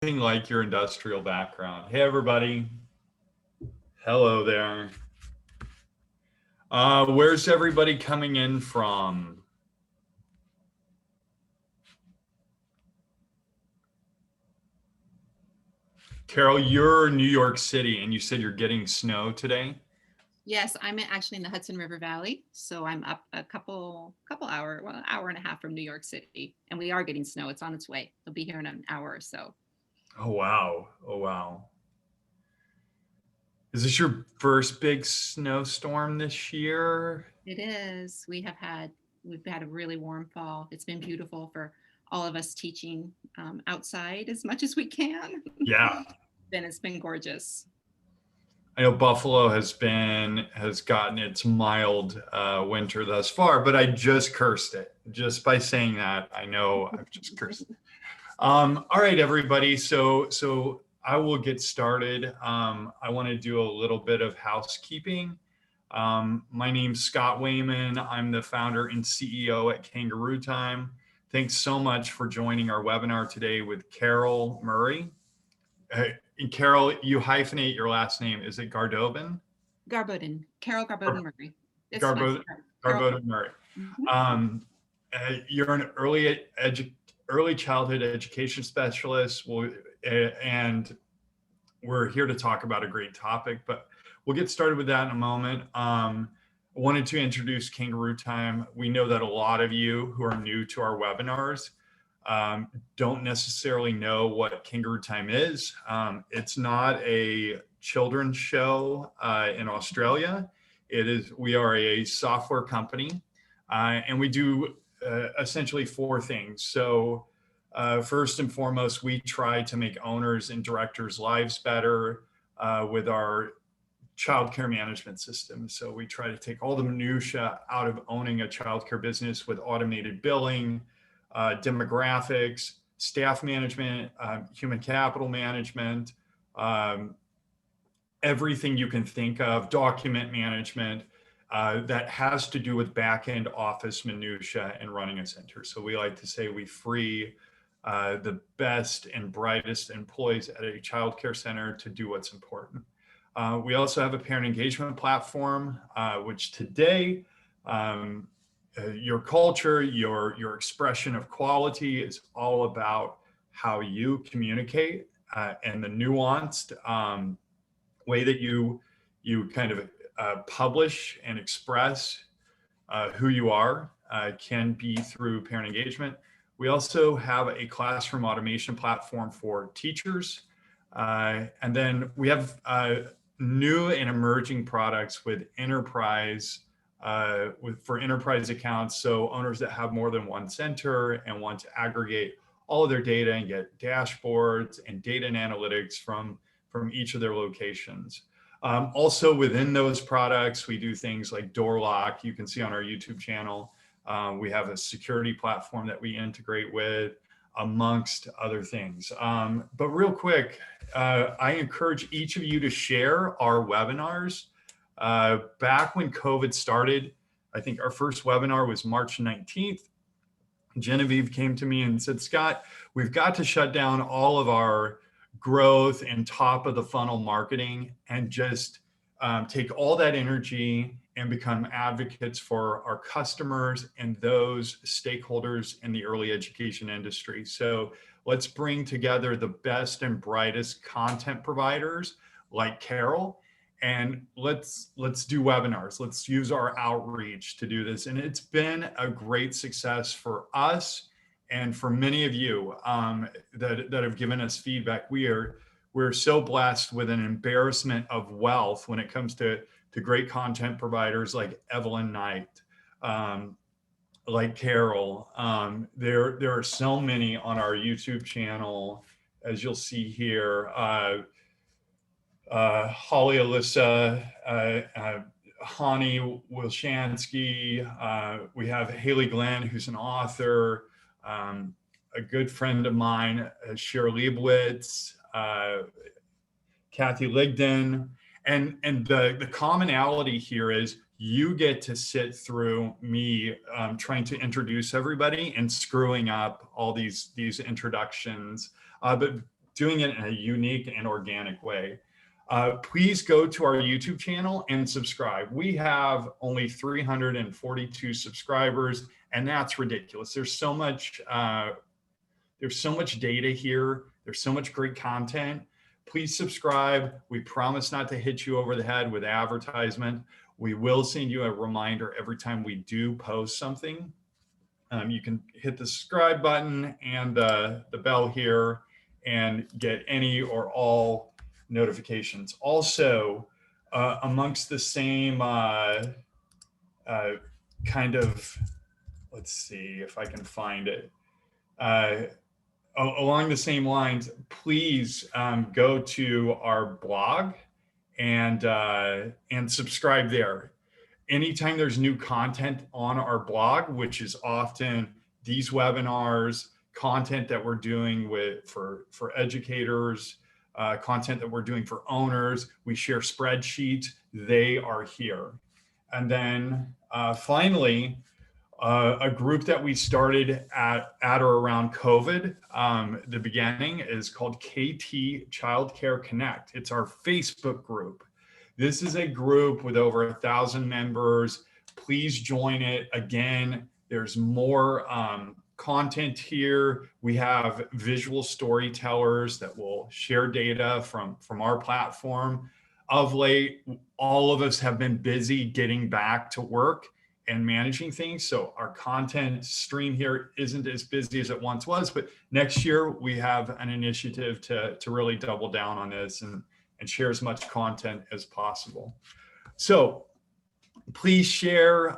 Like your industrial background. Hey, everybody. Hello there. Where's everybody coming in from? Carol, you're in New York City and you said you're getting snow today? Yes, I'm actually in the Hudson River Valley, so I'm up a an hour and a half from New York City, and we are getting snow. It's on its way. It'll be here in an hour or so. Oh, wow. Oh, wow. Is this your first big snowstorm this year? It is. We've had a really warm fall. It's been beautiful for all of us teaching outside as much as we can. Yeah. Then it's been gorgeous. I know Buffalo has gotten its mild winter thus far, but I just cursed it. Just by saying that, I know I've just cursed it. All right, everybody. So I will get started. I want to do a little bit of housekeeping. My name's Scott Wayman. I'm the founder and CEO at Kangaroo Time. Thanks so much for joining our webinar today with Carol Murray. Carol, you hyphenate your last name. Is it Gardobin? Garboden, Carol Garboden Murray. It's fine. Garbo, Carol. Garbodin Murray. Mhm. You're an early childhood education specialist, and we're here to talk about a great topic, but we'll get started with that in a moment. I wanted to introduce Kangaroo Time. We know that a lot of you who are new to our webinars don't necessarily know what Kangaroo Time is. It's not a children's show in Australia. We are a software company, and we do essentially four things. So first and foremost, we try to make owners and directors' lives better with our childcare management system. So we try to take all the minutia out of owning a childcare business with automated billing, demographics, staff management, human capital management, everything you can think of, document management, that has to do with back-end office minutia and running a center. So we like to say we free the best and brightest employees at a childcare center to do what's important. We also have a parent engagement platform, which today, your culture, your expression of quality is all about how you communicate and the nuanced way that you kind of publish and express who you are can be through parent engagement. We also have a classroom automation platform for teachers. And then we have new and emerging products with enterprise, for enterprise accounts. So owners that have more than one center and want to aggregate all of their data and get dashboards and data and analytics from each of their locations. Also within those products, we do things like door lock. You can see on our YouTube channel, we have a security platform that we integrate with, amongst other things. But real quick, I encourage each of you to share our webinars. Back when COVID started, I think our first webinar was March 19th. Genevieve came to me and said, Scott, we've got to shut down all of our growth and top of the funnel marketing and just take all that energy and become advocates for our customers and those stakeholders in the early education industry. So let's bring together the best and brightest content providers like Carol, and let's do webinars. Let's use our outreach to do this. And it's been a great success for us and for many of you that have given us feedback. We're so blessed with an embarrassment of wealth when it comes to great content providers like Evelyn Knight, like Carol. There are so many on our YouTube channel, as you'll see here. Holly Alyssa, Hani Wilshansky. We have Haley Glenn, who's an author. A good friend of mine, Cher Leibowitz, Kathy Ligdon. And the commonality here is you get to sit through me trying to introduce everybody and screwing up all these introductions. But doing it in a unique and organic way. Please go to our YouTube channel and subscribe. We have only 342 subscribers, and that's ridiculous. There's so much data here. There's so much great content. Please subscribe. We promise not to hit you over the head with advertisement. We will send you a reminder every time we do post something. You can hit the subscribe button and the bell here and get any or all notifications. Also, amongst the same kind of, let's see if I can find it. Along the same lines, please go to our blog and subscribe there. Anytime there's new content on our blog, which is often these webinars, content that we're doing for educators, content that we're doing for owners, we share spreadsheets, they are here. And then finally, a group that we started at or around COVID, the beginning, is called KT Childcare Connect. It's our Facebook group. This is a group with over 1,000 members. Please join it. Again, there's more content here. We have visual storytellers that will share data from our platform. Of late, all of us have been busy getting back to work and managing things. So our content stream here isn't as busy as it once was, but next year we have an initiative to really double down on this and share as much content as possible. So please share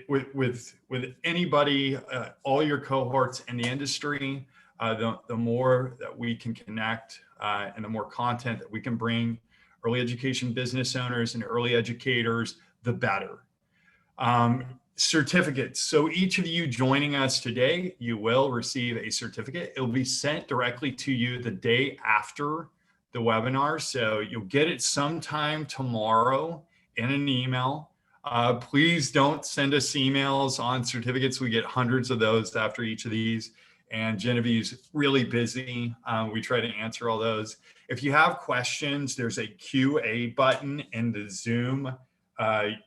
with anybody, all your cohorts in the industry. The more that we can connect and the more content that we can bring early education business owners and early educators, the better. Certificates. So each of you joining us today, you will receive a certificate. It'll be sent directly to you the day after the webinar. So you'll get it sometime tomorrow in an email. Please don't send us emails on certificates. We get hundreds of those after each of these. And Genevieve's really busy. We try to answer all those. If you have questions, there's a QA button in the Zoom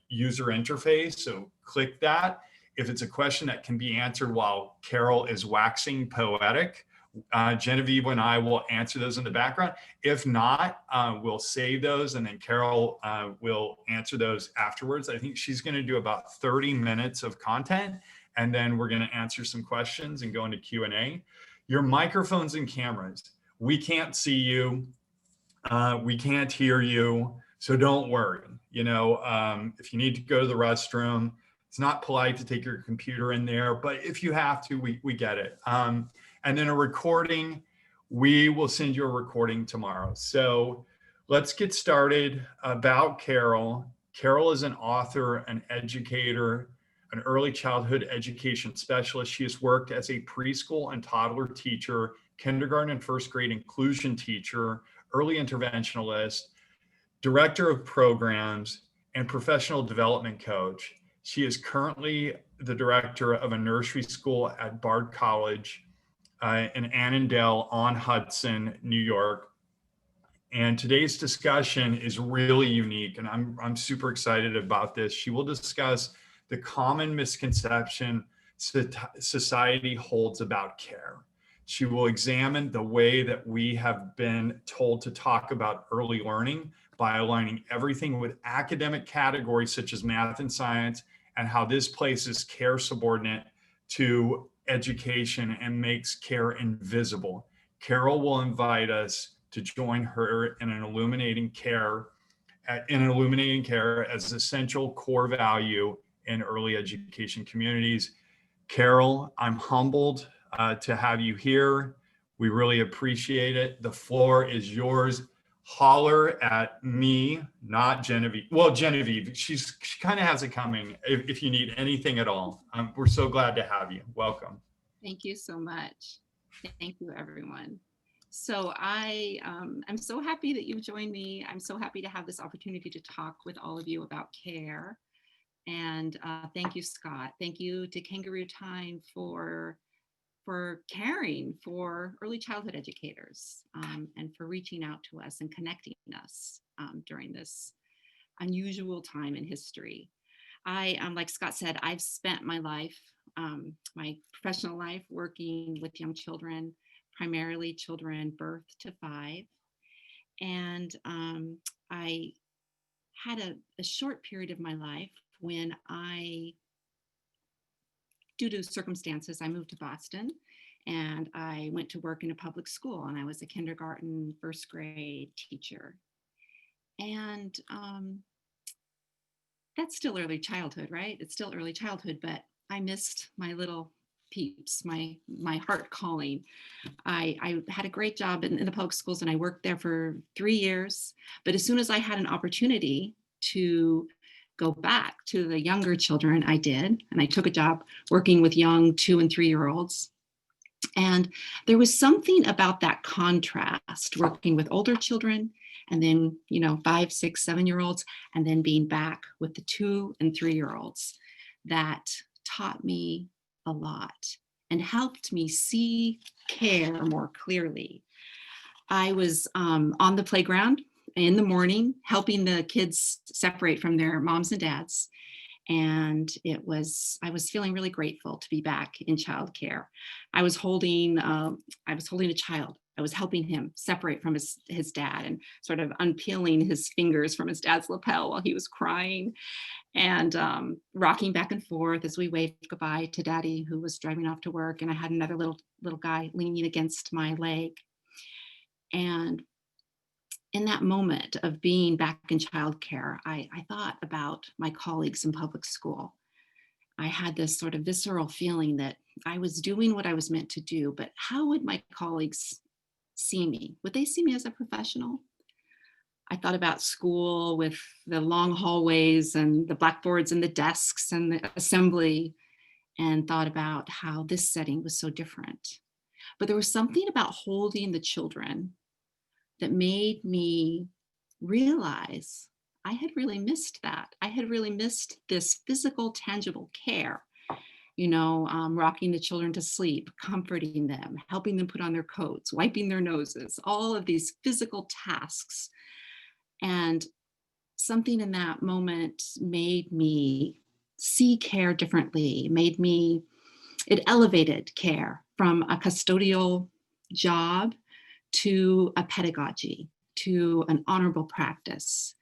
user interface. So click that. If it's a question that can be answered while Carol is waxing poetic, Genevieve and I will answer those in the background. If not, we'll save those and then Carol will answer those afterwards. I think she's going to do about 30 minutes of content and then we're going to answer some questions and go into Q&A. Your microphones and cameras, we can't see you, we can't hear you, so don't worry. You know, if you need to go to the restroom, it's not polite to take your computer in there, but if you have to, we get it. And then a recording, we will send you a recording tomorrow. So let's get started. About Carol. Carol is an author, an educator, an early childhood education specialist. She has worked as a preschool and toddler teacher, kindergarten and first grade inclusion teacher, early interventionist, director of programs, and professional development coach. She is currently the director of a nursery school at Bard College in Annandale-on-Hudson, New York. And today's discussion is really unique, and I'm super excited about this. She will discuss the common misconception society holds about care. She will examine the way that we have been told to talk about early learning by aligning everything with academic categories such as math and science, and how this places care subordinate to education and makes care invisible. Carol will invite us to join her in an Illuminating Care as essential core value in early education communities. Carol, I'm humbled to have you here. We really appreciate it. The floor is yours. Holler at me, not Genevieve. Well, Genevieve, she kind of has it coming if you need anything at all. We're so glad to have you. Welcome. Thank you so much. Thank you, everyone. So I'm so happy that you've joined me. I'm so happy to have this opportunity to talk with all of you about care. And thank you, Scott. Thank you to Kangaroo Time for for caring for early childhood educators, and for reaching out to us and connecting us during this unusual time in history. Like Scott said, I've spent my life, my professional life, working with young children, primarily children birth to 5. And I had a short period of my life when due to circumstances, I moved to Boston and I went to work in a public school, and I was a kindergarten, first grade teacher. And that's still early childhood, right? It's still early childhood, but I missed my little peeps, my heart calling. I had a great job in the public schools, and I worked there for 3 years. But as soon as I had an opportunity to go back to the younger children, I did. And I took a job working with young 2 and 3-year-olds. And there was something about that contrast, working with older children and then, 5, 6, 7-year-olds, and then being back with the 2 and 3-year-olds, that taught me a lot and helped me see care more clearly. I was on the playground in the morning, helping the kids separate from their moms and dads. And I was feeling really grateful to be back in childcare. I was holding a child. I was helping him separate from his dad and sort of unpeeling his fingers from his dad's lapel while he was crying, and rocking back and forth as we waved goodbye to daddy, who was driving off to work. And I had another little guy leaning against my leg. And in that moment of being back in childcare, I thought about my colleagues in public school. I had this sort of visceral feeling that I was doing what I was meant to do, but how would my colleagues see me? Would they see me as a professional? I thought about school with the long hallways and the blackboards and the desks and the assembly, and thought about how this setting was so different. But there was something about holding the children that made me realize I had really missed that. I had really missed this physical, tangible care, rocking the children to sleep, comforting them, helping them put on their coats, wiping their noses, all of these physical tasks. And something in that moment made me see care differently, it elevated care from a custodial job to a pedagogy, to an honorable practice.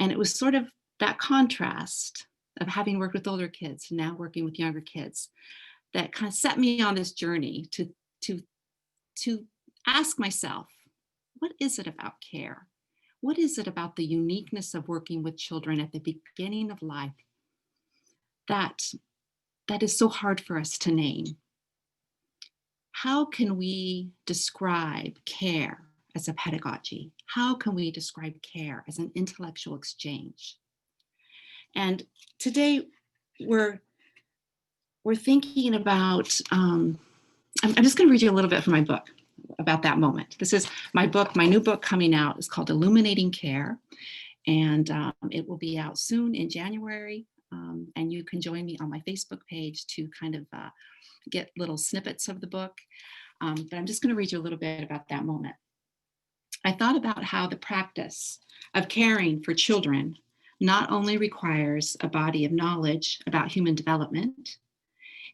And it was sort of that contrast of having worked with older kids and now working with younger kids that kind of set me on this journey to ask myself, what is it about care? What is it about the uniqueness of working with children at the beginning of life that is so hard for us to name? How can we describe care as a pedagogy? How can we describe care as an intellectual exchange? And today we're thinking about, I'm just going to read you a little bit from my book about that moment. This is my book. My new book coming out is called Illuminating Care, and it will be out soon in January. And you can join me on my Facebook page to kind of get little snippets of the book. But I'm just going to read you a little bit about that moment. I thought about how the practice of caring for children not only requires a body of knowledge about human development,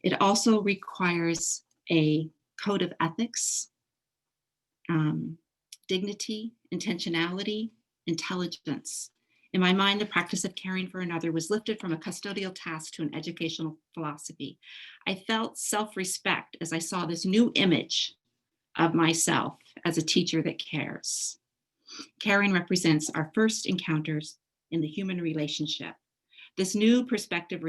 it also requires a code of ethics, dignity, intentionality, intelligence. In my mind, the practice of caring for another was lifted from a custodial task to an educational philosophy. I felt self-respect as I saw this new image of myself as a teacher that cares. Caring represents our first encounters in the human relationship. This new perspective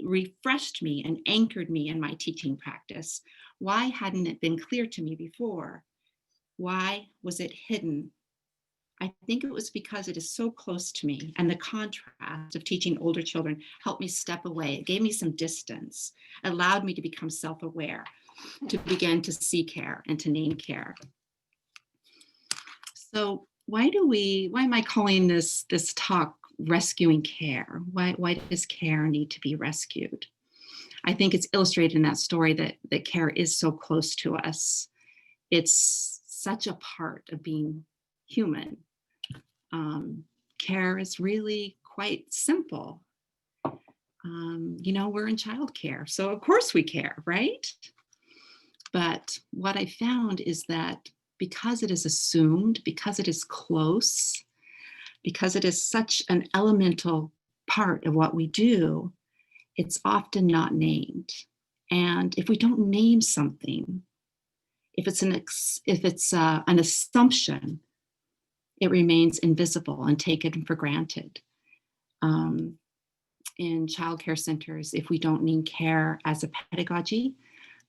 refreshed me and anchored me in my teaching practice. Why hadn't it been clear to me before? Why was it hidden? I think it was because it is so close to me, and the contrast of teaching older children helped me step away. It gave me some distance, allowed me to become self-aware, to begin to see care and to name care. So why am I calling this talk Rescuing Care? Why does care need to be rescued? I think it's illustrated in that story that care is so close to us. It's such a part of being human. Care is really quite simple. We're in childcare, so of course we care, right? But what I found is that because it is assumed, because it is close, because it is such an elemental part of what we do, it's often not named. And if we don't name something, if it's an assumption, it remains invisible and taken for granted. In childcare centers, if we don't name care as a pedagogy,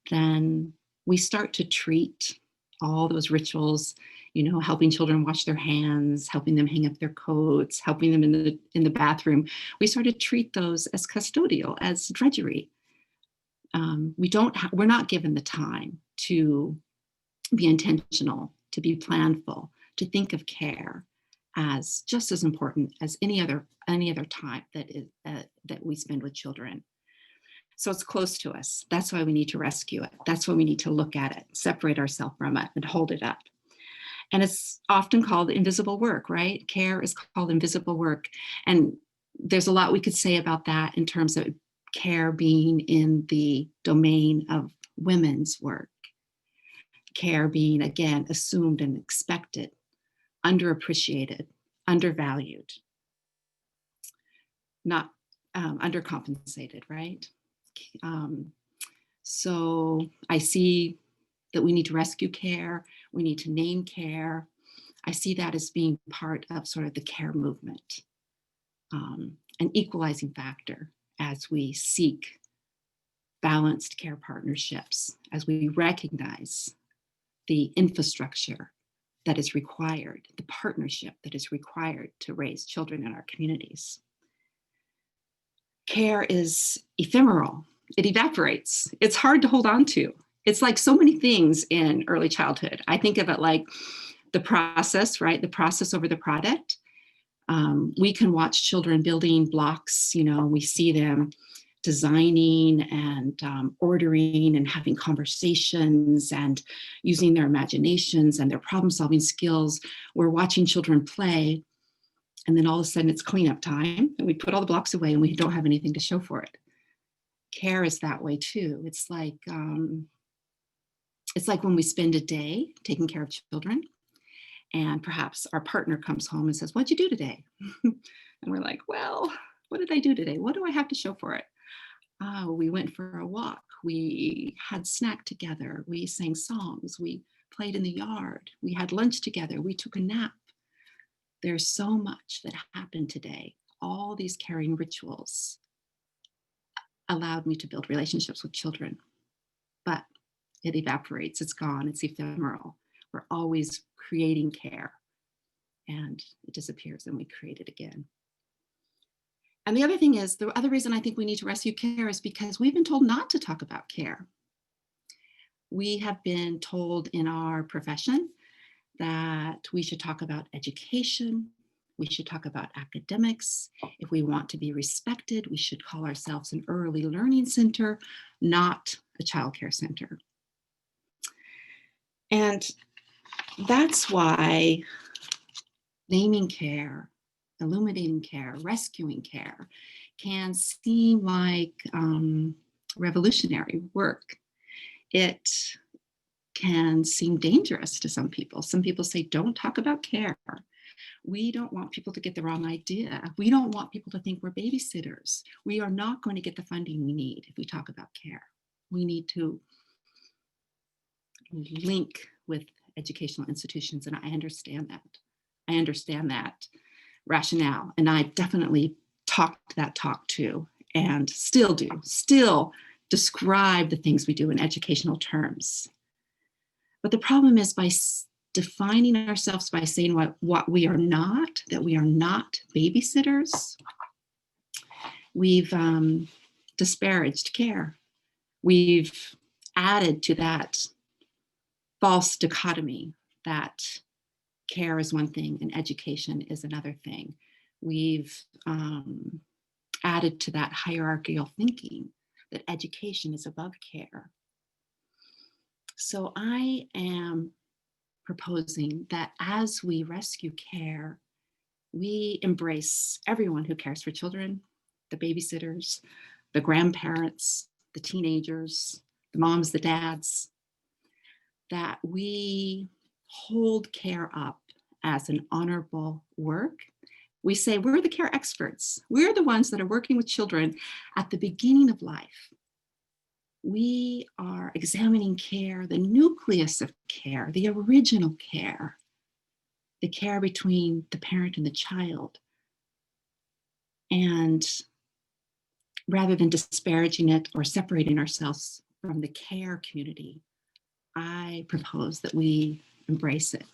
then we start to treat all those rituals, helping children wash their hands, helping them hang up their coats, helping them in the bathroom. We start to treat those as custodial, as drudgery. We're not given the time to be intentional, to be planful, to think of care as just as important as any other time that we spend with children. So it's close to us. That's why we need to rescue it. That's why we need to look at it, separate ourselves from it, and hold it up. And it's often called invisible work, right? Care is called invisible work. And there's a lot we could say about that in terms of care being in the domain of women's work. Care being, again, assumed and expected, underappreciated, undervalued, not undercompensated, right? So I see that we need to rescue care. We need to name care. I see that as being part of sort of the care movement, an equalizing factor as we seek balanced care partnerships, as we recognize the infrastructure that is required, the partnership that is required to raise children in our communities. Care is ephemeral. It evaporates. It's hard to hold on to. It's like so many things in early childhood. I think of it like the process, right? The process over the product. We can watch children building blocks, we see them designing and ordering and having conversations and using their imaginations and their problem-solving skills. We're watching children play, and then all of a sudden it's cleanup time, and we put all the blocks away and we don't have anything to show for it. Care is that way too. It's like when we spend a day taking care of children, and perhaps our partner comes home and says, "What'd you do today?" And we're like, "Well, what did I do today? What do I have to show for it?" "Oh, we went for a walk. We had snack together. We sang songs. We played in the yard. We had lunch together. We took a nap." There's so much that happened today. All these caring rituals allowed me to build relationships with children, but it evaporates. It's gone. It's ephemeral. We're always creating care, and it disappears, and we create it again. And the other thing is, the other reason I think we need to rescue care is because we've been told not to talk about care. We have been told in our profession that we should talk about education, we should talk about academics. If we want to be respected, we should call ourselves an early learning center, not a childcare center. And that's why naming care, illuminating care, rescuing care can seem like revolutionary work. It can seem dangerous to some people. Some people say, "Don't talk about care. We don't want people to get the wrong idea. We don't want people to think we're babysitters. We are not going to get the funding we need if we talk about care. We need to link with educational institutions." And I understand that. I understand that rationale. And I definitely talked that talk too, and still do, still describe the things we do in educational terms. But the problem is, by defining ourselves by saying what we are not, that we are not babysitters, we've disparaged care. We've added to that false dichotomy that care is one thing and education is another thing. We've added to that hierarchical thinking that education is above care. So I am proposing that as we rescue care, we embrace everyone who cares for children, the babysitters, the grandparents, the teenagers, the moms, the dads, that we hold care up as an honorable work. We say we're the care experts. We're the ones that are working with children at the beginning of life. We are examining care, the nucleus of care, the original care, the care between the parent and the child. And rather than disparaging it or separating ourselves from the care community, I propose that we embrace it,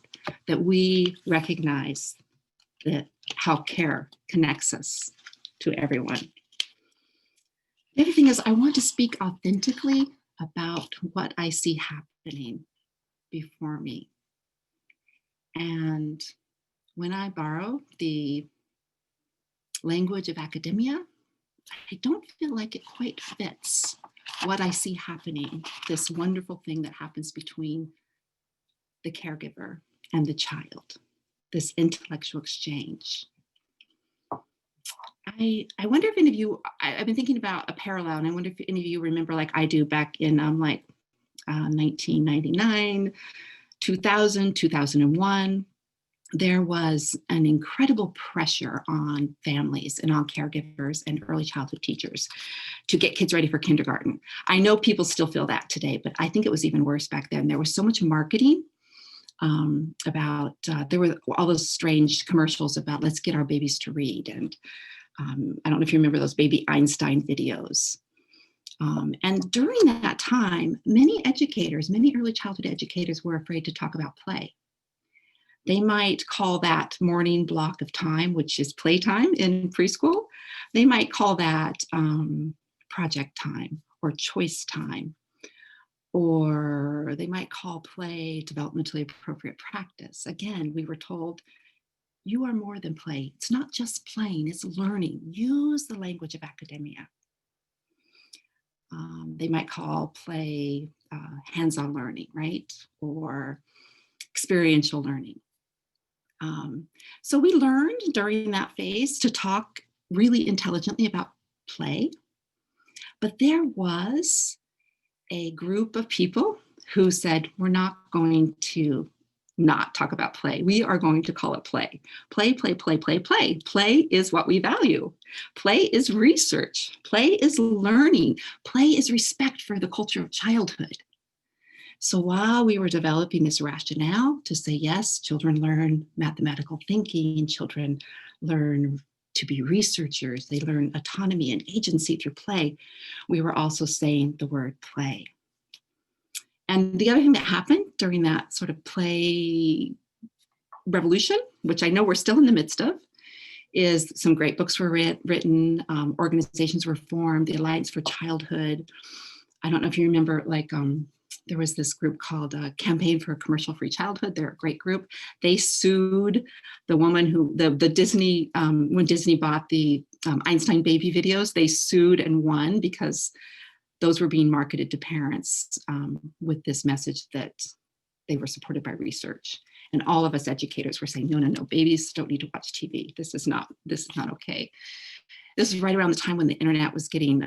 that we recognize that how care connects us to everyone. The other thing is I want to speak authentically about what I see happening before me. And when I borrow the language of academia, I don't feel like it quite fits what I see happening, this wonderful thing that happens between the caregiver and the child, this intellectual exchange. I wonder if any of you, I've been thinking about a parallel, and I wonder if any of you remember, like I do, back in 1999, 2000, 2001, there was an incredible pressure on families and on caregivers and early childhood teachers to get kids ready for kindergarten. I know people still feel that today, but I think it was even worse back then. There was so much marketing there were all those strange commercials about let's get our babies to read. And I don't know if you remember those baby Einstein videos. And during that time, many early childhood educators were afraid to talk about play. They might call that morning block of time, which is playtime in preschool, they might call that project time or choice time, or they might call play developmentally appropriate practice. Again, we were told, you are more than play. It's not just playing, it's learning. Use the language of academia. They might call play hands-on learning, right? Or experiential learning. So we learned during that phase to talk really intelligently about play, but there was a group of people who said, we're not going to not talk about play. We are going to call it play. Play, play, play, play, play. Play is what we value. Play is research. Play is learning. Play is respect for the culture of childhood. So while we were developing this rationale to say, yes, children learn mathematical thinking, children learn to be researchers, they learn autonomy and agency through play, we were also saying the word play. And the other thing that happened during that sort of play revolution, which I know we're still in the midst of, is some great books were written, organizations were formed, the Alliance for Childhood. I don't know if you remember, there was this group called Campaign for a Commercial-Free Childhood. They're a great group. They sued the woman who, the Disney, when Disney bought the Einstein baby videos, they sued and won because those were being marketed to parents with this message that they were supported by research. And all of us educators were saying, no, no, no, babies don't need to watch TV. This is not okay. This is right around the time when the internet was getting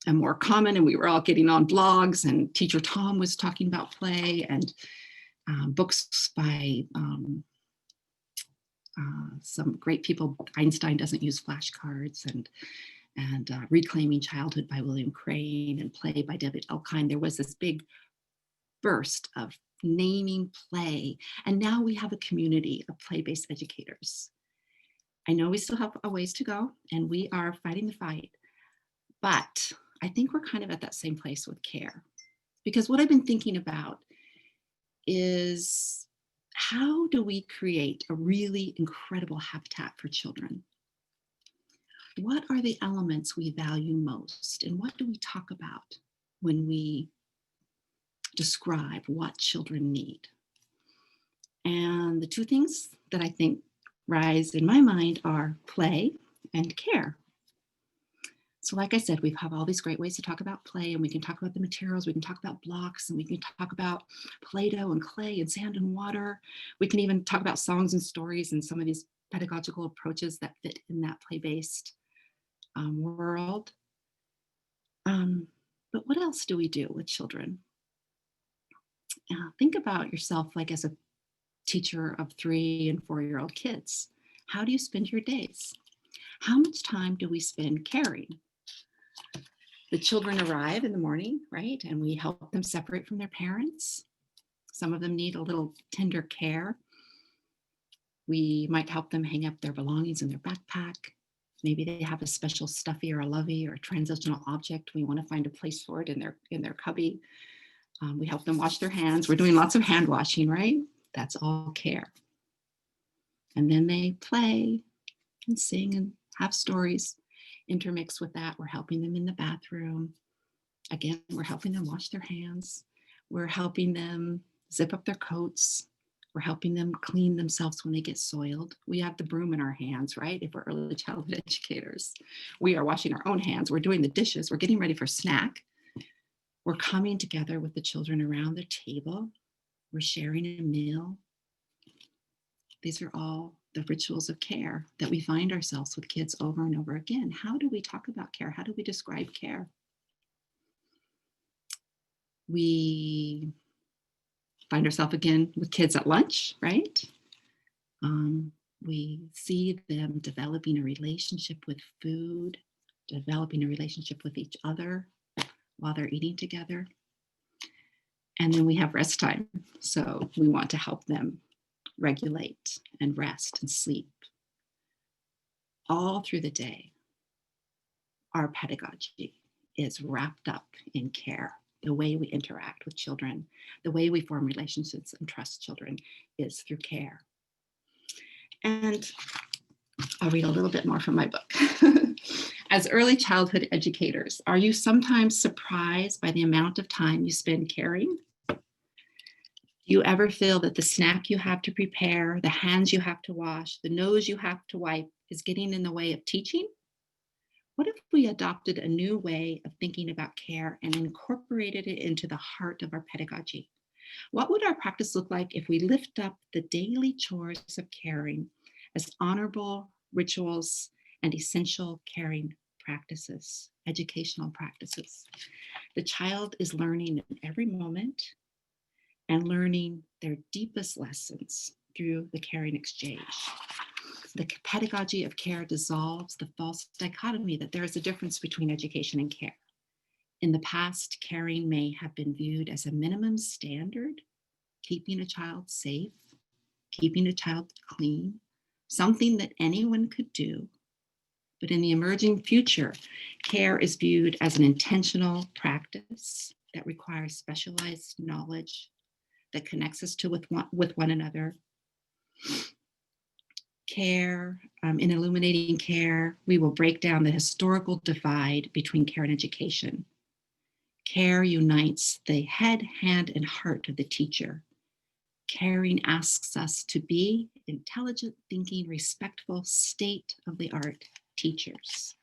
more common, and we were all getting on blogs, and Teacher Tom was talking about play, and books by some great people. Einstein doesn't use flashcards, and Reclaiming Childhood by William Crane, and Play by David Elkind. There was this big burst of naming play, and now we have a community of play-based educators. I know we still have a ways to go, and we are fighting the fight, but I think we're kind of at that same place with care. Because what I've been thinking about is, how do we create a really incredible habitat for children? What are the elements we value most? And what do we talk about when we describe what children need? And the two things that I think rise in my mind are play and care. So like I said, we have all these great ways to talk about play, and we can talk about the materials, we can talk about blocks, and we can talk about Play-Doh and clay and sand and water. We can even talk about songs and stories and some of these pedagogical approaches that fit in that play-based world. But what else do we do with children? Think about yourself like as a teacher of 3 and 4-year-old kids. How do you spend your days? How much time do we spend caring? The children arrive in the morning, right? And we help them separate from their parents. Some of them need a little tender care. We might help them hang up their belongings in their backpack. Maybe they have a special stuffy or a lovey or a transitional object. We want to find a place for it in their cubby. We help them wash their hands. We're doing lots of hand washing, right? That's all care. And then they play and sing and have stories intermixed with that. We're helping them in the bathroom. Again, we're helping them wash their hands. We're helping them zip up their coats. We're helping them clean themselves when they get soiled. We have the broom in our hands, right? If we're early childhood educators, we are washing our own hands. We're doing the dishes. We're getting ready for snack. We're coming together with the children around the table. We're sharing a meal. These are all the rituals of care that we find ourselves with kids over and over again. How do we talk about care? How do we describe care? We find ourselves again with kids at lunch, right? We see them developing a relationship with food, developing a relationship with each other while they're eating together. And then we have rest time. So we want to help them regulate and rest and sleep. All through the day, our pedagogy is wrapped up in care. The way we interact with children, the way we form relationships and trust children is through care. And I'll read a little bit more from my book. As early childhood educators, are you sometimes surprised by the amount of time you spend caring? Do you ever feel that the snack you have to prepare, the hands you have to wash, the nose you have to wipe is getting in the way of teaching? What if we adopted a new way of thinking about care and incorporated it into the heart of our pedagogy? What would our practice look like if we lift up the daily chores of caring as honorable rituals and essential caring practices, educational practices? The child is learning in every moment and learning their deepest lessons through the caring exchange. The pedagogy of care dissolves the false dichotomy that there is a difference between education and care. In the past, caring may have been viewed as a minimum standard, keeping a child safe, keeping a child clean, something that anyone could do. But in the emerging future, care is viewed as an intentional practice that requires specialized knowledge that connects us with one another. Care, in Illuminating Care, we will break down the historical divide between care and education. Care unites the head, hand, and heart of the teacher. Caring asks us to be intelligent, thinking, respectful, state-of-the-art teachers.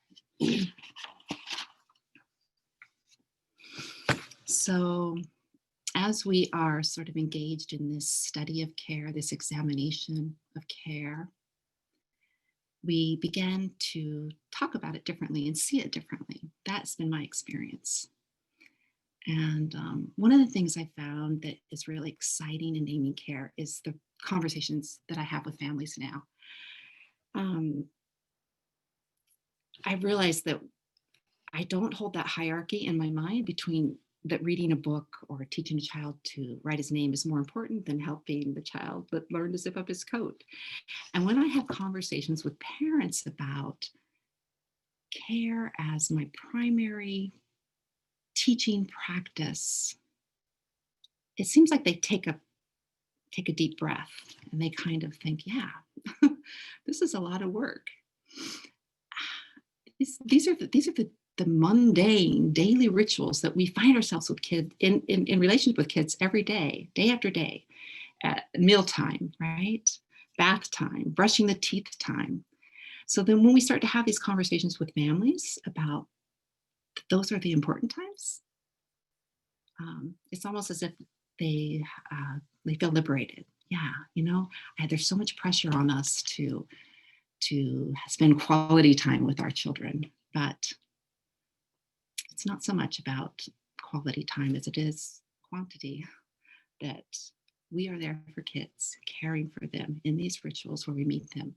So, as we are sort of engaged in this study of care, this examination of care, we began to talk about it differently and see it differently. That's been my experience. And one of the things I found that is really exciting in naming care is the conversations that I have with families now. I realized that I don't hold that hierarchy in my mind between that reading a book or teaching a child to write his name is more important than helping the child that learn to zip up his coat. And when I have conversations with parents about care as my primary teaching practice, it seems like they take a deep breath and they kind of think, yeah, this is a lot of work. These are the mundane daily rituals that we find ourselves with kids in relationship with kids every day, day after day, at mealtime, right? Bath time, brushing the teeth time. So then when we start to have these conversations with families about those are the important times. It's almost as if they feel liberated. Yeah, there's so much pressure on us to spend quality time with our children, but it's not so much about quality time as it is quantity. That we are there for kids, caring for them in these rituals where we meet them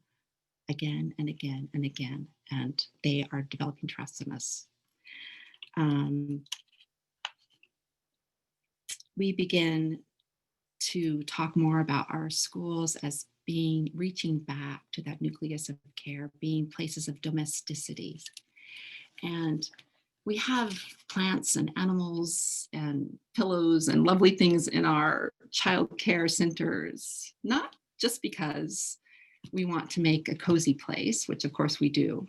again and again and again, and they are developing trust in us. We begin to talk more about our schools as reaching back to that nucleus of care, being places of domesticity. And we have plants and animals and pillows and lovely things in our child care centers, not just because we want to make a cozy place, which of course we do,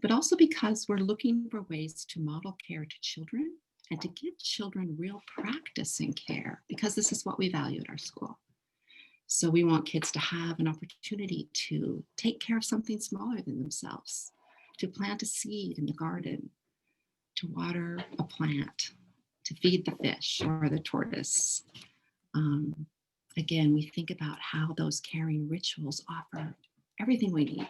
but also because we're looking for ways to model care to children and to give children real practice in care, because this is what we value at our school. So we want kids to have an opportunity to take care of something smaller than themselves, to plant a seed in the garden, to water a plant, to feed the fish or the tortoise. Again, we think about how those caring rituals offer everything we need.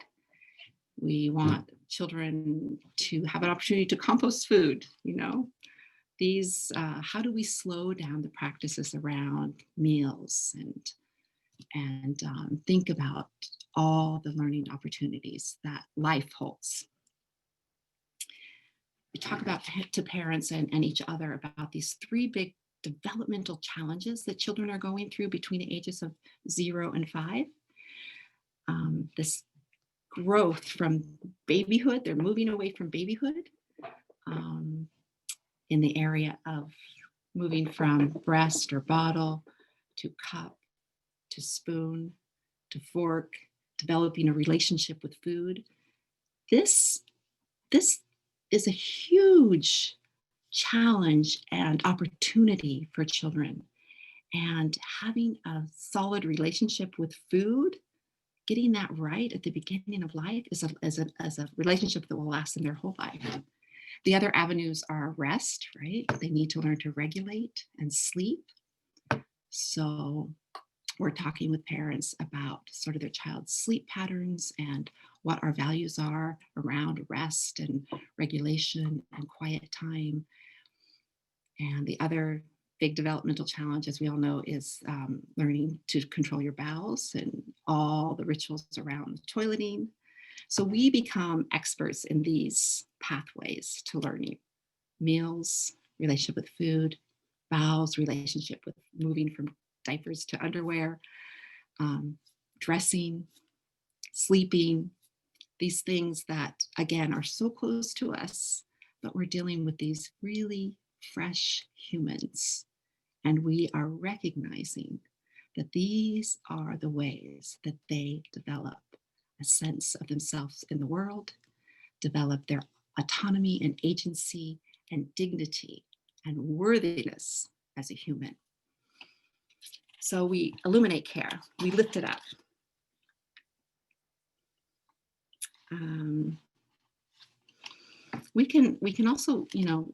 We want children to have an opportunity to compost food, These, how do we slow down the practices around meals and think about all the learning opportunities that life holds? We talk about to parents and each other about these 3 big developmental challenges that children are going through between the ages of 0 and 5. This growth from babyhood, they're moving away from babyhood in the area of moving from breast or bottle to cup, to spoon, to fork, developing a relationship with food. This is a huge challenge and opportunity for children. And having a solid relationship with food, getting that right at the beginning of life is a relationship that will last in their whole life. The other avenues are rest, right? They need to learn to regulate and sleep. So we're talking with parents about sort of their child's sleep patterns and what our values are around rest and regulation and quiet time. And the other big developmental challenge, as we all know, is learning to control your bowels and all the rituals around toileting. So we become experts in these pathways to learning: meals, relationship with food, bowels, relationship with moving from diapers to underwear, dressing, sleeping, these things that, again, are so close to us, but we're dealing with these really fresh humans. And we are recognizing that these are the ways that they develop a sense of themselves in the world, develop their autonomy and agency and dignity and worthiness as a human. So we illuminate care, we lift it up. We can also,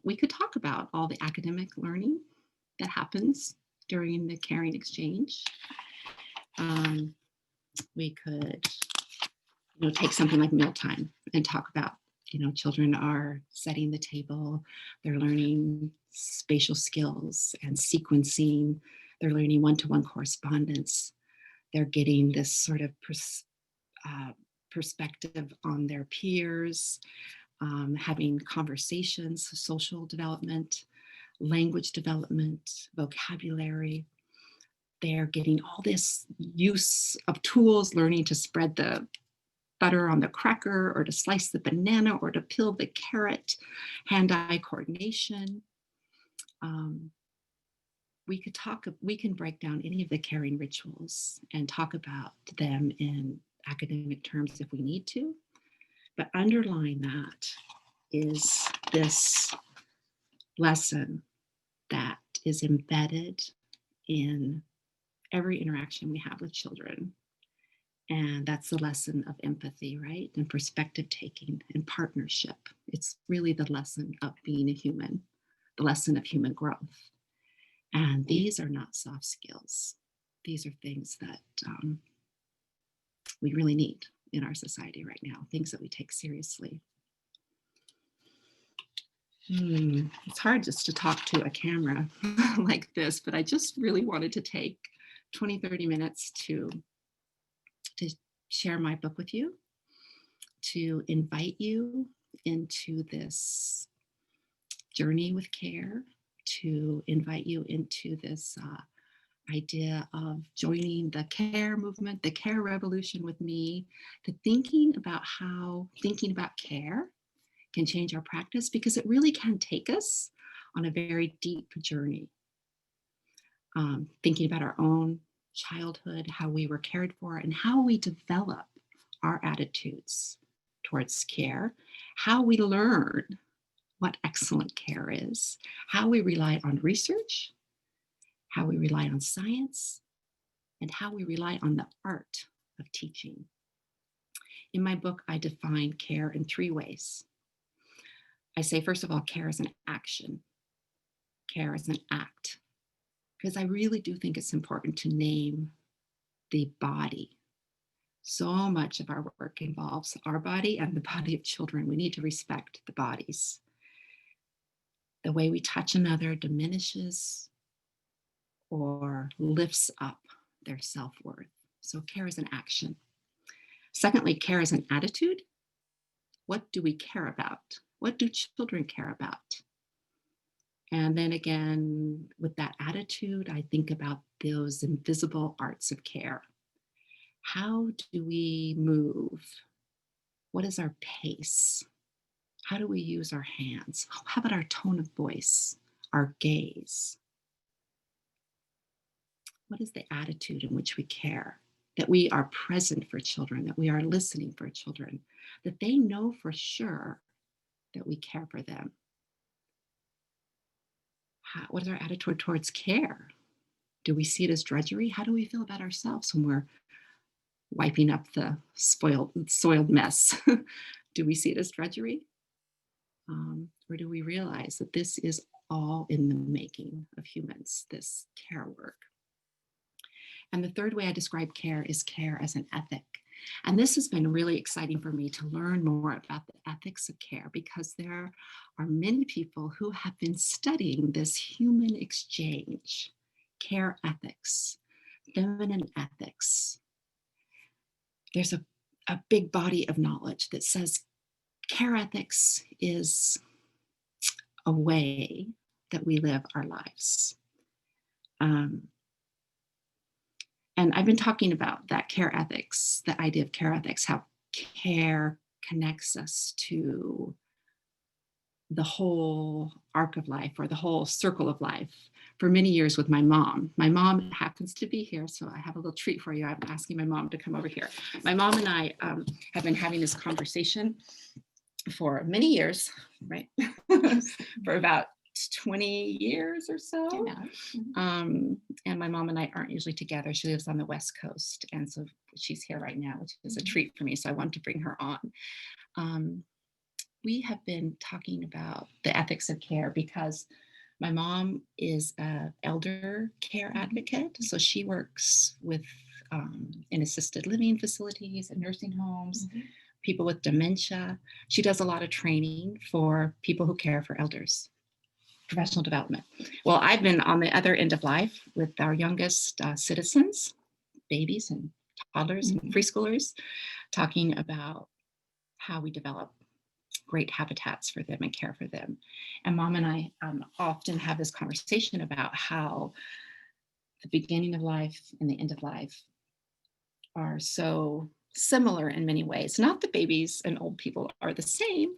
we could talk about all the academic learning that happens during the caring exchange. We could, take something like mealtime and talk about, children are setting the table, they're learning spatial skills and sequencing, they're learning one-to-one correspondence, they're getting this sort of perspective on their peers, having conversations, social development, language development, vocabulary. They're getting all this use of tools, learning to spread the butter on the cracker or to slice the banana or to peel the carrot, hand-eye coordination. We can break down any of the caring rituals and talk about them in academic terms if we need to. But underlying that is this lesson that is embedded in every interaction we have with children. And that's the lesson of empathy, right? And perspective taking and partnership. It's really the lesson of being a human, the lesson of human growth. And these are not soft skills. These are things that we really need in our society right now, things that we take seriously. It's hard just to talk to a camera like this, but I just really wanted to take 20, 30 minutes to share my book with you, to invite you into this journey with care, to invite you into this idea of joining the care movement, the care revolution with me, to thinking about how thinking about care can change our practice, because it really can take us on a very deep journey. Thinking about our own childhood, how we were cared for, and how we develop our attitudes towards care, how we learn what excellent care is, how we rely on research, how we rely on science, and how we rely on the art of teaching. In my book, I define care in 3 ways. I say, first of all, care is an action. Care is an act. Because I really do think it's important to name the body. So much of our work involves our body and the body of children. We need to respect the bodies. The way we touch another diminishes or lifts up their self-worth. So care is an action. Secondly, care is an attitude. What do we care about? What do children care about? And then again, with that attitude, I think about those invisible arts of care. How do we move? What is our pace? How do we use our hands? How about our tone of voice, our gaze? What is the attitude in which we care? That we are present for children, that we are listening for children, that they know for sure that we care for them. What is our attitude towards care? Do we see it as drudgery? How do we feel about ourselves when we're wiping up the soiled mess? Do we see it as drudgery? Or do we realize that this is all in the making of humans, this care work? And the third way I describe care is care as an ethic. And this has been really exciting for me to learn more about the ethics of care, because there are many people who have been studying this human exchange, care ethics, feminine ethics. There's a big body of knowledge that says care ethics is a way that we live our lives. And I've been talking about that care ethics, the idea of care ethics, how care connects us to the whole arc of life, or the whole circle of life, for many years with my mom. My mom happens to be here, so I have a little treat for you. I'm asking my mom to come over here. My mom and I have been having this conversation for many years, right? For about 20 years or so. And my mom and I aren't usually together. She lives on the West Coast. And so she's here right now, which is a treat for me. So I wanted to bring her on. We have been talking about the ethics of care because my mom is an elder care advocate. So she works with in assisted living facilities and nursing homes, people with dementia. She does a lot of training for people who care for elders. Professional development. Well, I've been on the other end of life with our youngest citizens, babies and toddlers and preschoolers, talking about how we develop great habitats for them and care for them. And Mom and I often have this conversation about how the beginning of life and the end of life are so similar in many ways. Not that babies and old people are the same,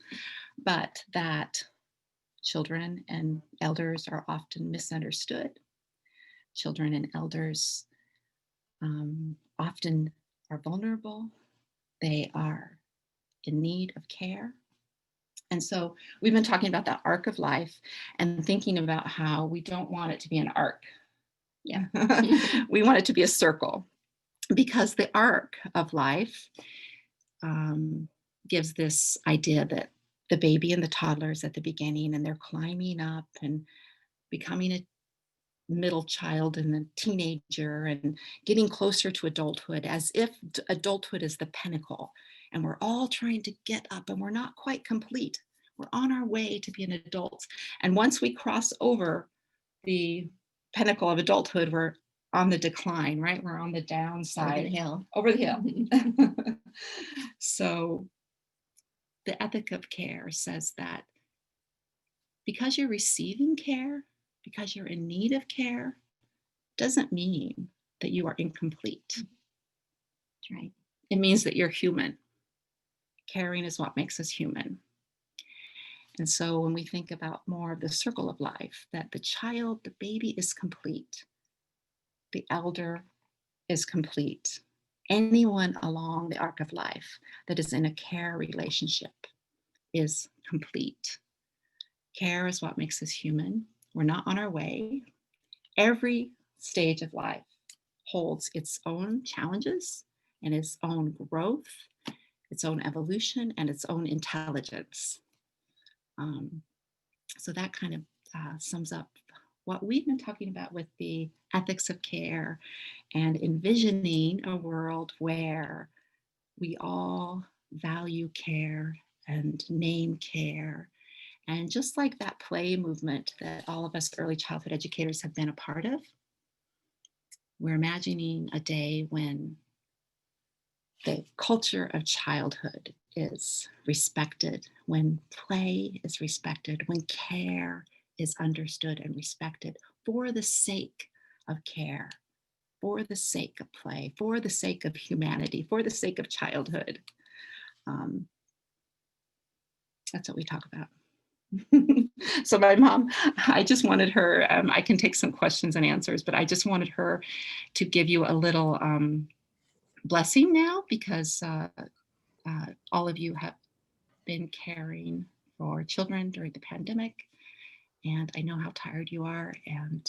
but that children and elders are often misunderstood. Children and elders often are vulnerable. They are in need of care. And so we've been talking about that arc of life and thinking about how we don't want it to be an arc. Yeah. We want it to be a circle, because the arc of life gives this idea that the baby and the toddler is at the beginning and they're climbing up and becoming a middle child and a teenager and getting closer to adulthood, as if adulthood is the pinnacle and we're all trying to get up and we're not quite complete. We're on our way to being adults. And once we cross over the pinnacle of adulthood, we're on the decline, right? We're on the downside. Over the hill. Over the hill. So the ethic of care says that because you're receiving care, because you're in need of care, doesn't mean that you are incomplete. Right? It means that you're human. Caring is what makes us human. And so when we think about more of the circle of life, that the child, the baby is complete, the elder is complete. Anyone along the arc of life that is in a care relationship is complete. Care is what makes us human. We're not on our way. Every stage of life holds its own challenges and its own growth, its own evolution, and its own intelligence. So that kind of sums up what we've been talking about with the ethics of care and envisioning a world where we all value care and name care. And just like that play movement that all of us early childhood educators have been a part of, we're imagining a day when the culture of childhood is respected, when play is respected, when care is understood and respected for the sake of care, for the sake of play, for the sake of humanity, for the sake of childhood. That's what we talk about. So my mom, I just wanted her, I can take some questions and answers, but I just wanted her to give you a little blessing now, because all of you have been caring for children during the pandemic, and I know how tired you are, and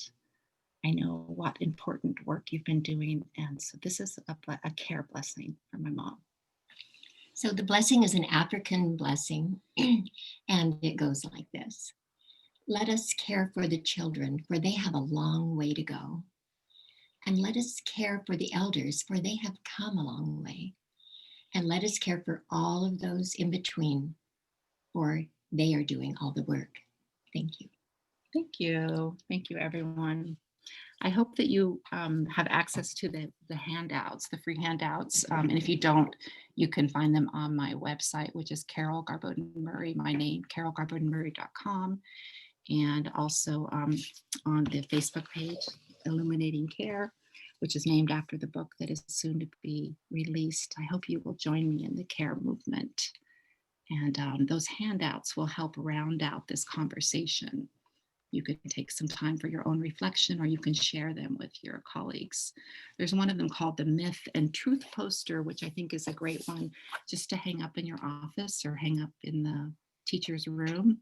I know what important work you've been doing, and so this is a care blessing from my mom. So the blessing is an African blessing, and it goes like this. Let us care for the children, for they have a long way to go. And let us care for the elders, for they have come a long way. And let us care for all of those in between, for they are doing all the work. Thank you. Thank you. Thank you, everyone. I hope that you have access to the handouts, the free handouts. And if you don't, you can find them on my website, which is Carol Garboden-Murray, my name, carolgarbodenmurray.com. And also on the Facebook page, Illuminating Care, which is named after the book that is soon to be released. I hope you will join me in the care movement. And those handouts will help round out this conversation. You can take some time for your own reflection, or you can share them with your colleagues. There's one of them called the Myth and Truth Poster, which I think is a great one just to hang up in your office or hang up in the teacher's room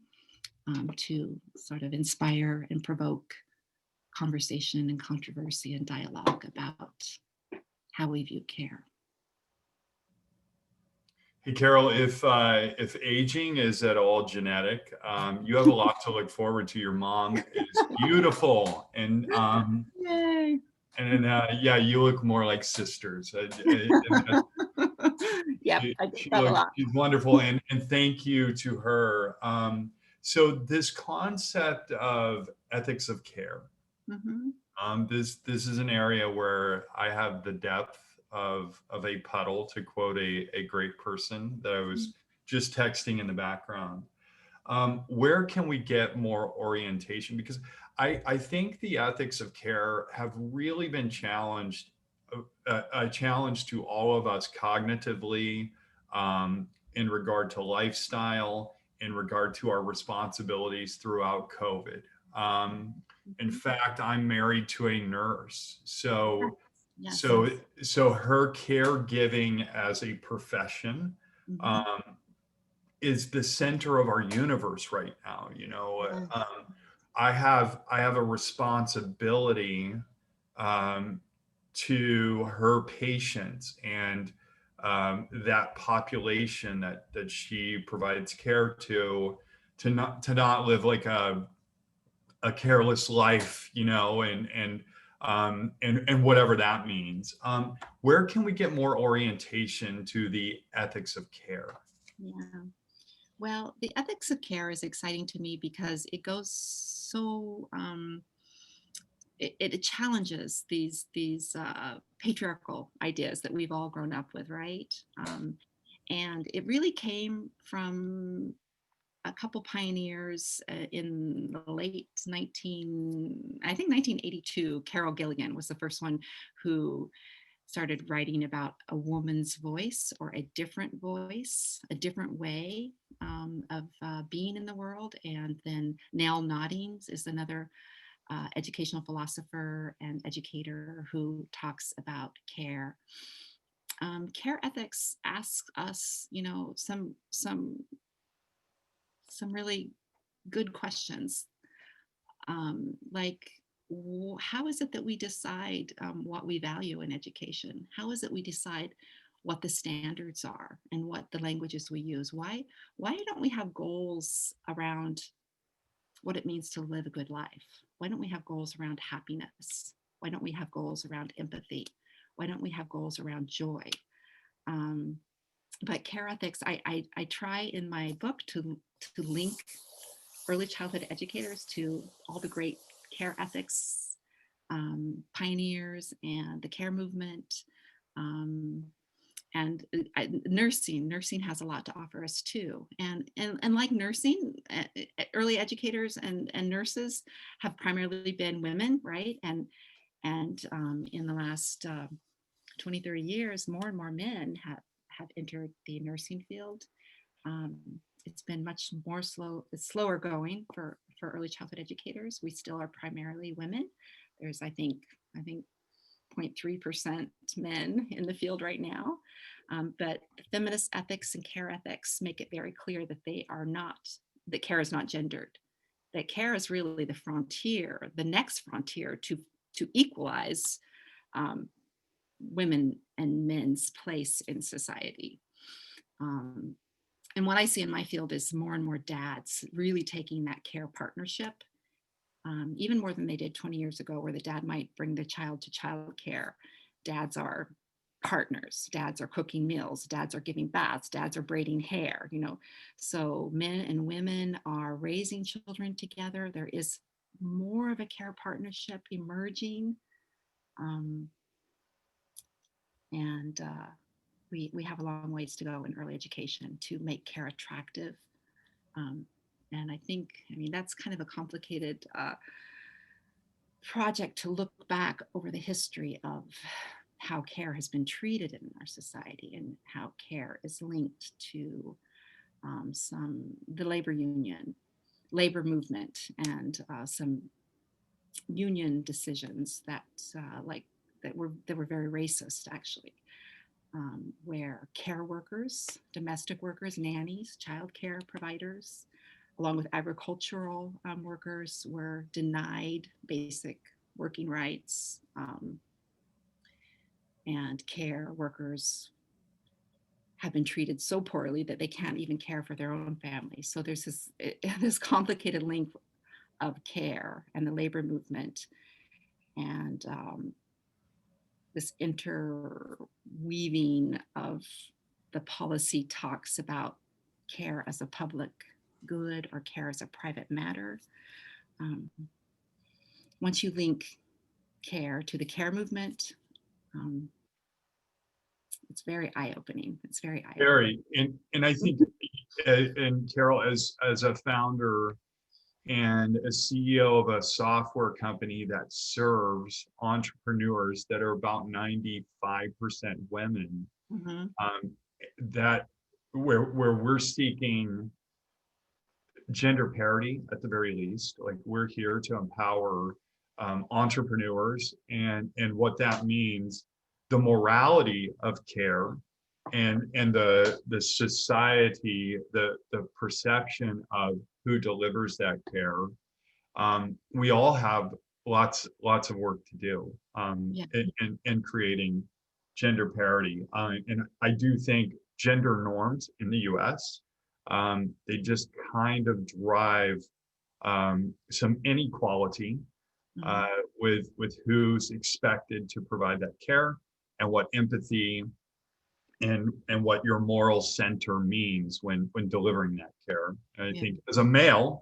to sort of inspire and provoke conversation and controversy and dialogue about how we view care. Hey, Carol, if aging is at all genetic, you have a lot to look forward to. Your mom is beautiful, and Yay! and yeah, you look more like sisters. Yep, I get She that a looks, lot. she's wonderful, and thank you to her. So this concept of ethics of care, this is an area where I have the depth of a puddle, to quote a great person that I was just texting in the background. Where can we get more orientation? Because I think the ethics of care have really been challenged, a challenge to all of us cognitively, in regard to lifestyle, in regard to our responsibilities throughout COVID. In fact, I'm married to a nurse, so Yes. so her caregiving as a profession is the center of our universe right now. You know, I have a responsibility to her patients and that population that she provides care to not live like a careless life, you know, and whatever that means. Where can we get more orientation to the ethics of care? Yeah. Well, the ethics of care is exciting to me because it goes so it challenges these patriarchal ideas that we've all grown up with, right? And it really came from a couple pioneers in the late 1982. Carol Gilligan was the first one who started writing about a woman's voice, or a different voice, a different way of being in the world. And then Nell Noddings is another educational philosopher and educator who talks about care. Care ethics asks us, you know, some really good questions, like how is it that we decide what we value in education? How is it we decide what the standards are and what the languages we use? Why don't we have goals around what it means to live a good life? Why don't we have goals around happiness? Why don't we have goals around empathy? Why don't we have goals around joy? Um, but care ethics, I try in my book to link early childhood educators to all the great care ethics pioneers and the care movement. Um, and nursing has a lot to offer us too. And like nursing, early educators and nurses have primarily been women, right? And in the last 20, 30 years, more and more men have entered the nursing field. Um, it's been much more slower going for early childhood educators. We still are primarily women. There's, I think 0.3% men in the field right now. But feminist ethics and care ethics make it very clear that that care is not gendered, that care is really the frontier, the next frontier to equalize women and men's place in society. And what I see in my field is more and more dads really taking that care partnership, even more than they did 20 years ago, where the dad might bring the child to childcare. Dads are partners. Dads are cooking meals. Dads are giving baths. Dads are braiding hair. You know, so men and women are raising children together. There is more of a care partnership emerging, and we have a long ways to go in early education to make care attractive. Um, and I mean, that's kind of a complicated project to look back over the history of how care has been treated in our society and how care is linked to the labor movement, and some union decisions that that were very racist, actually. Where care workers, domestic workers, nannies, child care providers, along with agricultural workers, were denied basic working rights, and care workers have been treated so poorly that they can't even care for their own families. So there's this complicated link of care and the labor movement, and this interweaving of the policy talks about care as a public good or care as a private matter. Um, Once you link care to the care movement, um, it's very eye-opening. It's very eye-opening. Very, and I think, and Carol, as a founder and a CEO of a software company that serves entrepreneurs that are about 95% women, Mhm. that where we're seeking gender parity at the very least. Like, we're here to empower entrepreneurs, and what that means, the morality of care, and the society, the perception of who delivers that care. We all have lots of work to do Yeah. in creating gender parity. And I do think gender norms in the US, they just kind of drive some inequality Mhm. with who's expected to provide that care and what empathy and what your moral center means when delivering that care. And I Yeah. think as a man,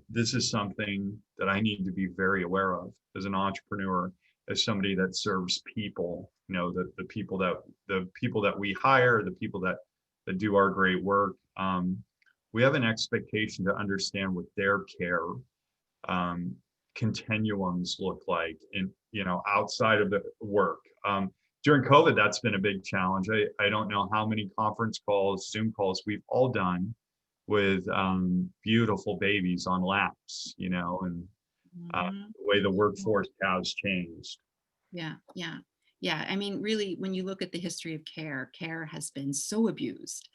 this is something that I need to be very aware of as an entrepreneur, as somebody that serves people. You know, the people that we hire, the people that do our great work. We have an expectation to understand what their care um, continuums look like in, outside of the work. During COVID, that's been a big challenge. I don't know how many conference calls, Zoom calls we've all done with beautiful babies on laps, and Mhm. the way the workforce has changed. Yeah, yeah, yeah. I mean, really, when you look at the history of care, care has been so abused,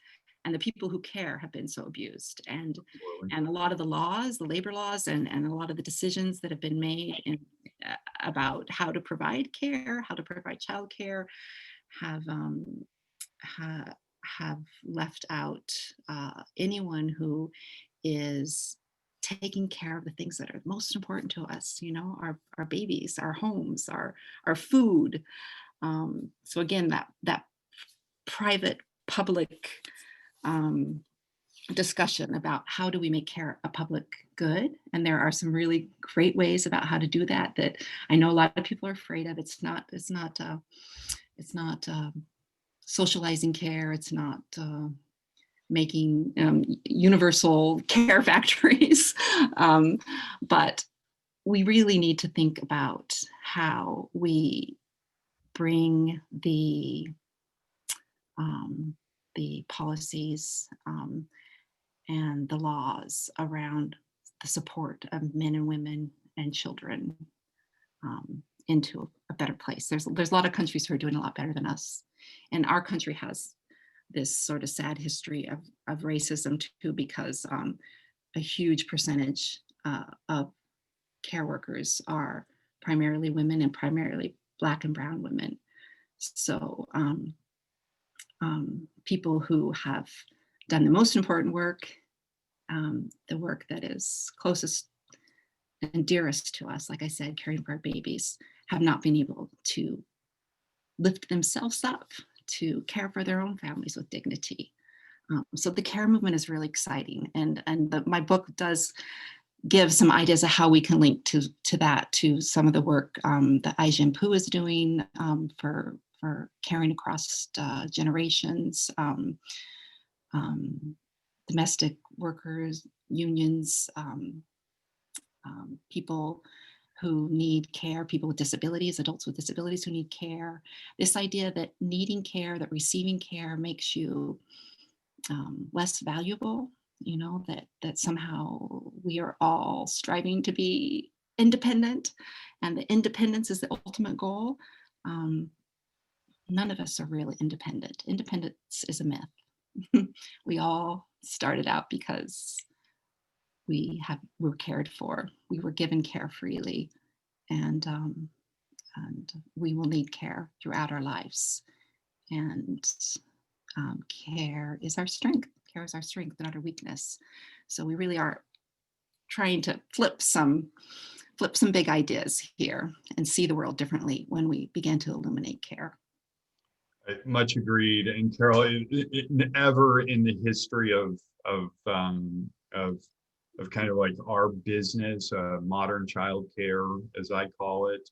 and the people who care have been so abused, Absolutely. and a lot of the laws, the labor laws, and a lot of the decisions that have been made about how to provide care, how to provide childcare, have ha, have left out anyone who is taking care of the things that are most important to us, our babies, our homes, our food. So again, that private public um, discussion about how do we make care a public good, and there are some really great ways about how to do that that I know a lot of people are afraid of. It's not socializing care. It's not making universal care factories. um, but we really need to think about how we bring um, the policies and the laws around the support of men and women and children into a better place. There's a lot of countries who are doing a lot better than us, and our country has this sort of sad history of racism too, because a huge percentage of care workers are primarily women and primarily Black and Brown women. So people who have done the most important work, the work that is closest and dearest to us, like I said, caring for our babies, have not been able to lift themselves up to care for their own families with dignity. So the care movement is really exciting, and my book does give some ideas of how we can link to that, to some of the work that Ai-jen Poo is doing for caring across generations, domestic workers, unions, people who need care, people with disabilities, adults with disabilities who need care. This idea that needing care, that receiving care makes you less valuable, that somehow we are all striving to be independent, and the independence is the ultimate goal. Um, None of us are really independent. Independence is a myth. We all started out because were cared for. We were given care freely, and we will need care throughout our lives. And care is our strength. Care is our strength, not our weakness. So we really are trying to flip some big ideas here and see the world differently when we begin to illuminate care. Much agreed. And Carol, ever in the history of um, of of kind of like our business, modern childcare, as I call it,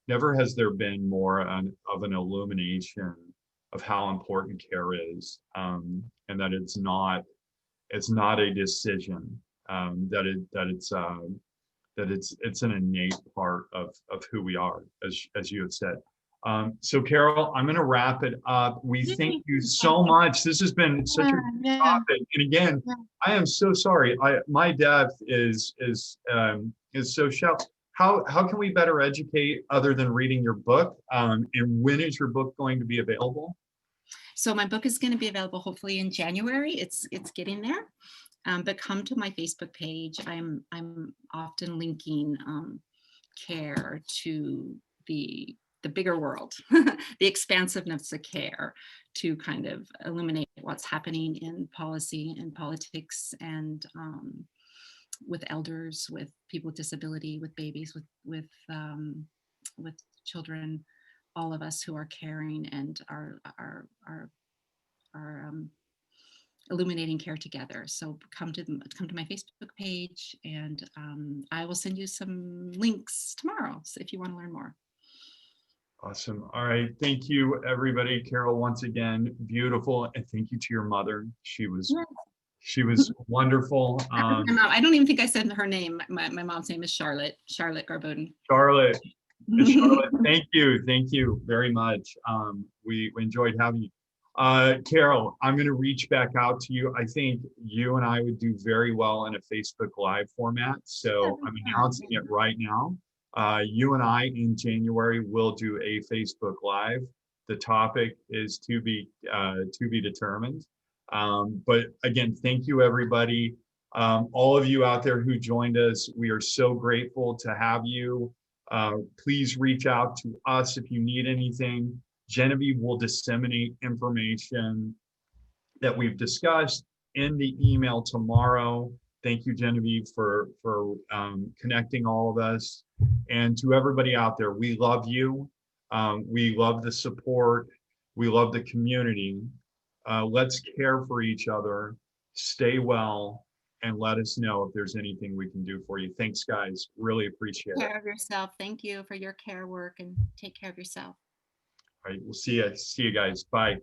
never has there been more of an illumination of how important care is, and that it's not a decision, that it's an innate part of who we are, as you have said. So Carol, I'm going to wrap it up. We thank you so much. This has been such a good Yeah, topic. And again, yeah. I am so sorry. My depth is so shallow. How can we better educate other than reading your book? And when is your book going to be available? So my book is going to be available hopefully in January. It's getting there. But come to my Facebook page. I'm often linking care to the bigger world, the expansiveness of care, to kind of illuminate what's happening in policy and politics, and with elders, with people with disability, with babies, with children, all of us who are caring and are illuminating care together. So come to my Facebook page, and I will send you some links tomorrow if you want to learn more. Awesome. All right. Thank you, everybody. Carol, once again, beautiful. And thank you to your mother. She was wonderful. My mom, I don't even think I said her name. My mom's name is Charlotte Garboden. Charlotte, thank you. Thank you very much. We enjoyed having you. Carol, I'm going to reach back out to you. I think you and I would do very well in a Facebook Live format. So I'm announcing it right now. You and I in January will do a Facebook Live. The topic is to be determined. But again, thank you, everybody. All of you out there who joined us, we are so grateful to have you. Please reach out to us if you need anything. Genevieve will disseminate information that we've discussed in the email tomorrow. Thank you, Genevieve, for connecting all of us. And to everybody out there, we love you. We love the support. We love the community. Let's care for each other. Stay well, and let us know if there's anything we can do for you. Thanks, guys. Really appreciate it. Take care of yourself. Thank you for your care work, and take care of yourself. All right, we'll see you. See you guys. Bye.